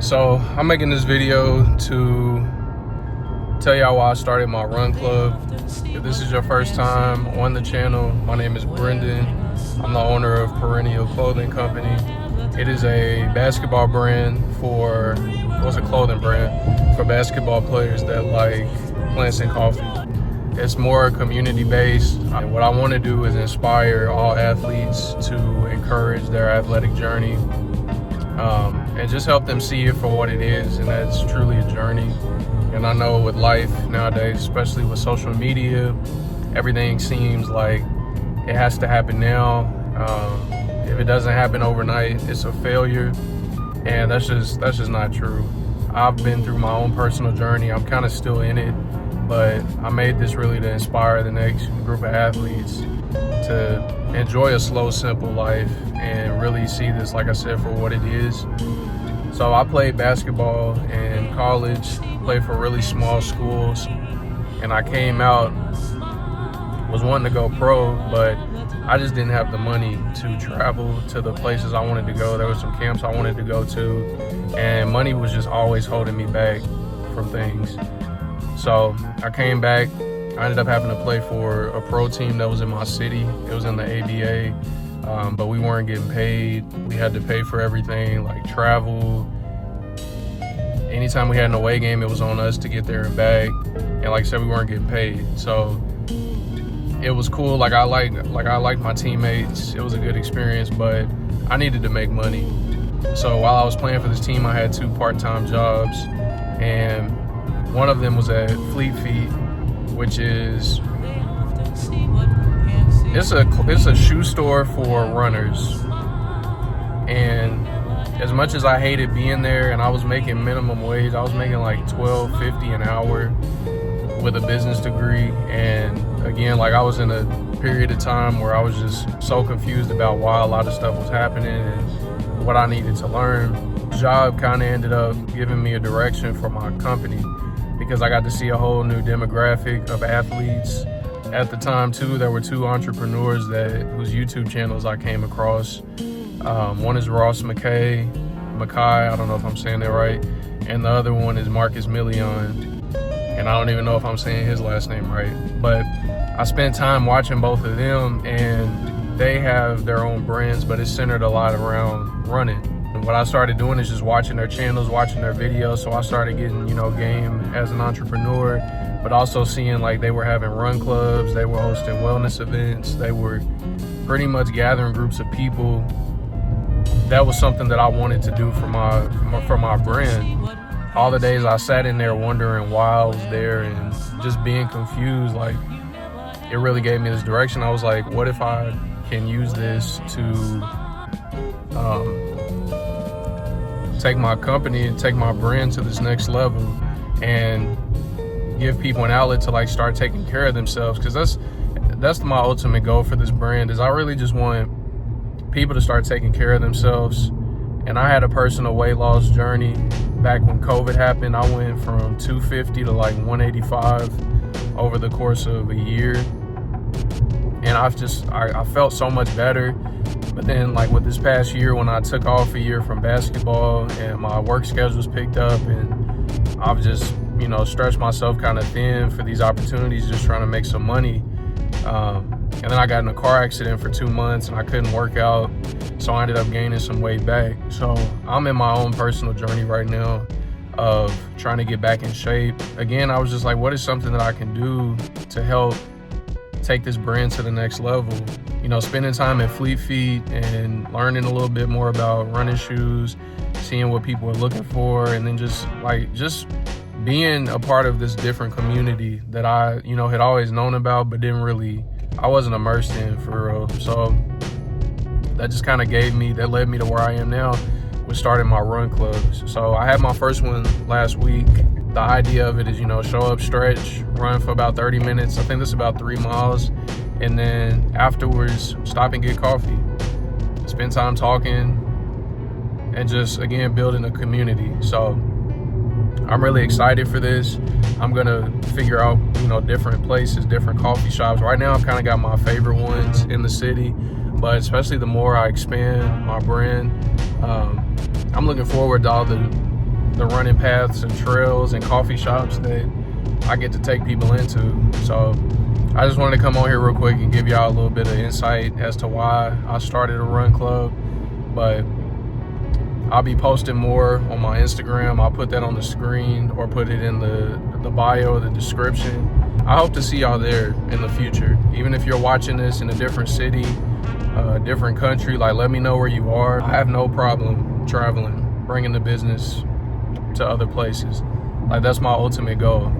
So I'm making this video to tell y'all why I started my run club. If this is your first time on the channel, my name is Brendan. I'm the owner of Perennial Clothing Company. It is a basketball brand for, what's a clothing brand for basketball players that like plants and coffee. It's more community based. What I want to do is inspire all athletes to encourage their athletic journey. And just help them see it for what it is, and that's truly a journey. And I know with life nowadays, especially with social media, everything seems like it has to happen now. If it doesn't happen overnight, it's a failure, and that's just not true. I've been through my own personal journey. I'm kind of still in it, but I made this really to inspire the next group of athletes to enjoy a slow, simple life and really see this, like I said, for what it is. So I played basketball in college, played for really small schools, and I came out, was wanting to go pro, but I just didn't have the money to travel to the places I wanted to go. There were some camps I wanted to go to, and money was just always holding me back from things. So I came back. I ended up having to play for a pro team that was in my city. It was in the ABA, but we weren't getting paid. We had to pay for everything, like travel. Anytime we had an away game, it was on us to get there and back. And like I said, we weren't getting paid. So it was cool. Like I liked my teammates. It was a good experience, but I needed to make money. So while I was playing for this team, I had 2 part-time jobs, and one of them was at Fleet Feet, which is it's a shoe store for runners. And as much as I hated being there, and I was making minimum wage, I was making like $12.50 an hour with a business degree. And again, like I was in a period of time where I was just so confused about why a lot of stuff was happening and what I needed to learn. The job kind of ended up giving me a direction for my company, because I got to see a whole new demographic of athletes. At the time too, there were 2 entrepreneurs whose YouTube channels I came across. One is Ross Mackay, I don't know if I'm saying that right, and the other one is Marcus Million, and I don't even know if I'm saying his last name right. But I spent time watching both of them, and they have their own brands, but it's centered a lot around running. And what I started doing is just watching their channels, watching their videos. So I started getting, game as an entrepreneur, but also seeing like they were having run clubs, they were hosting wellness events, they were pretty much gathering groups of people. That was something that I wanted to do for my brand. All the days I sat in there wondering why I was there and just being confused, like it really gave me this direction. I was like, what if I can use this to take my company and take my brand to this next level and give people an outlet to like start taking care of themselves? Because that's my ultimate goal for this brand, is I really just want people to start taking care of themselves. And I had a personal weight loss journey back when COVID happened. I went from 250 to like 185 over the course of a year, and I felt so much better. But then like with this past year, when I took off a year from basketball and my work schedules picked up, and I've just stretched myself kind of thin for these opportunities, just trying to make some money. And then I got in a car accident for 2 months and I couldn't work out, so I ended up gaining some weight back. So I'm in my own personal journey right now of trying to get back in shape. Again, I was just like, what is something that I can do to help take this brand to the next level? Spending time at Fleet Feet and learning a little bit more about running shoes, seeing what people are looking for, and then just being a part of this different community that I, had always known about, but I wasn't immersed in for real. So that just kind of led me to where I am now with starting my run clubs. So I had my first one last week. The idea of it is, show up, stretch, run for about 30 minutes. I think that's about 3 miles. And then afterwards, stop and get coffee. Spend time talking and just, again, building a community. So I'm really excited for this. I'm gonna figure out, different places, different coffee shops. Right now, I've kind of got my favorite ones in the city, but especially the more I expand my brand, I'm looking forward to all the the running paths and trails and coffee shops that I get to take people into. So I just wanted to come on here real quick and give y'all a little bit of insight as to why I started a run club. But I'll be posting more on my Instagram. I'll put that on the screen or put it in the bio, the description. I hope to see y'all there in the future. Even if you're watching this in a different city, different country, like, let me know where you are. I have no problem traveling, bringing the business to other places. Like, that's my ultimate goal.